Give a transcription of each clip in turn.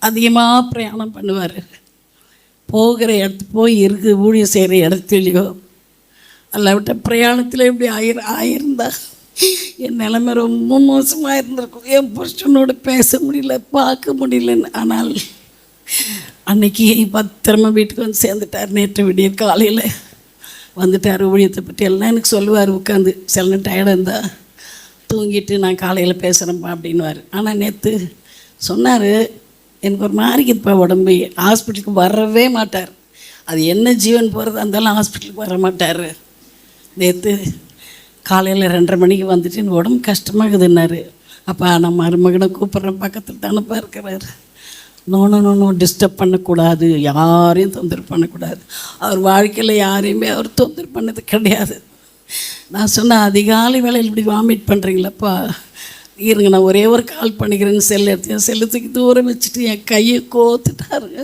அதிகமாக பிரயாணம் பண்ணுவார். போகிற இடத்துக்கு போய் ஊழியம் செய்கிற இடத்துலையோ அல்லாவிட்ட பிரயாணத்தில் இப்படி ஆயிருந்தா என் நிலைமை ரொம்ப மோசமாக இருந்திருக்கும். என் புருஷனோடு பேச முடியல, பார்க்க முடியலன்னு. ஆனால் அன்னைக்கு பத்திரமா வீட்டுக்கு வந்து சேர்ந்துட்டார். நேற்று விடிய காலையில் வந்துட்டார். ஊழியத்தை பற்றி எல்லாம் எனக்கு சொல்லுவார். உட்காந்து சில நேரம் டயர்டாக இருந்தால் தூங்கிட்டு நான் காலையில் பேசுகிறேன்ப்பா அப்படின்வார். ஆனால் நேற்று சொன்னார், எனக்கு ஒரு மாதிரி இப்போ உடம்பு. ஹாஸ்பிட்டலுக்கு வரவே மாட்டார். அது என்ன ஜீவன் போகிறது இருந்தாலும் ஹாஸ்பிட்டலுக்கு வர மாட்டார். நேற்று காலையில் 2:30 மணிக்கு வந்துட்டு எனக்கு உடம்பு கஷ்டமாகுதுன்னாரு. அப்போ நான் மருமகனை கூப்பிட்றேன், பக்கத்தில் தானப்பா இருக்கிறார். நோ டிஸ்டர்ப் பண்ணக்கூடாது, யாரையும் தொந்தரவு பண்ணக்கூடாது. அவர் வாழ்க்கையில் யாரையுமே அவர் தொந்தரவு பண்ணது கிடையாது. நான் சொன்னேன், அதிகாலை வேளையில் இப்படி வாமிட் பண்ணுறீங்களப்பா, இருங்க நான் ஒரே ஒரு கால் பண்ணிக்கிறேன்னு செல்லத்துக்கு தூரம் வச்சுட்டு என் கையை கோத்துட்டாருங்க.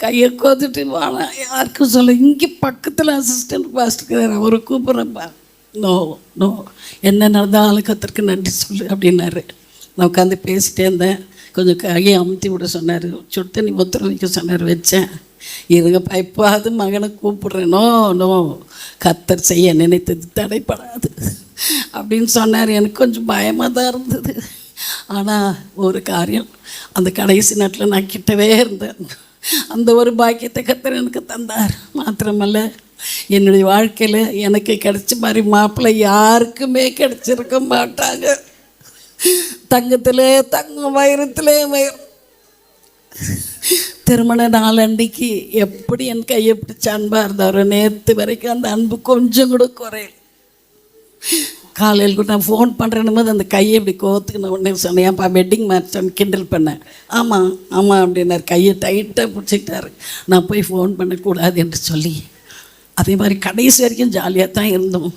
கையை கோத்துட்டு வாங்க யாருக்கும் சொல்ல, இங்கே பக்கத்தில் அசிஸ்டன்ட் பாஸ்டர் அவரை கூப்பிட்றப்பா. நோ என்ன நடந்தாலும் கர்த்தருக்கு நன்றி சொல்லு அப்படின்னாரு. நான் உட்காந்து பேசிகிட்டே இருந்தேன். கொஞ்சம் கையை அமுத்தி விட சொன்னார். சுடு தண்ணி ஒத்துற வைக்க சொன்னார். வச்சேன். இருங்கப்பா, எப்பாவது மகனை கூப்பிட்றேன். நோ கர்த்தர் செய்ய நினைத்தது தடைப்படாது அப்படின்னு சொன்னார். எனக்கு கொஞ்சம் பயமாக தான் இருந்தது. ஆனால் ஒரு காரியம், அந்த கடைசி நேரத்தில் நான் கிட்டவே இருந்தேன். அந்த ஒரு பாக்கியத்தை கர்த்தர் எனக்கு தந்தார். மாத்திரமல்ல, என்னுடைய வாழ்க்கையில் எனக்கு கிடைச்ச மாதிரி மாப்பிள்ளை யாருக்குமே கிடைச்சிருக்க மாட்டாங்க. தங்கத்திலே தங்கம், வைரத்திலே வைரம். திருமண நாள் அன்றைக்கு எப்படி என் கையை பிடிச்ச அன்பாக இருந்தாரோ, நேற்று வரைக்கும் அந்த அன்பு கொஞ்சம் கூட குறையல. காலையில் கூட நான் ஃபோன் பண்ணுறேன்னு போது அந்த கையை இப்படி கோத்துக்கின உடனே சொன்னேன், ஏன்ப்பா வெட்டிங் மேட்ச் கிண்டல் பண்ணேன். ஆமாம் அப்படின்னாரு. கையை டைட்டாக பிடிச்சிக்கிட்டாரு. நான் போய் ஃபோன் பண்ணக்கூடாது என்று சொல்லி அதே மாதிரி கடைசி வரைக்கும் ஜாலியாக தான் இருந்தோம்.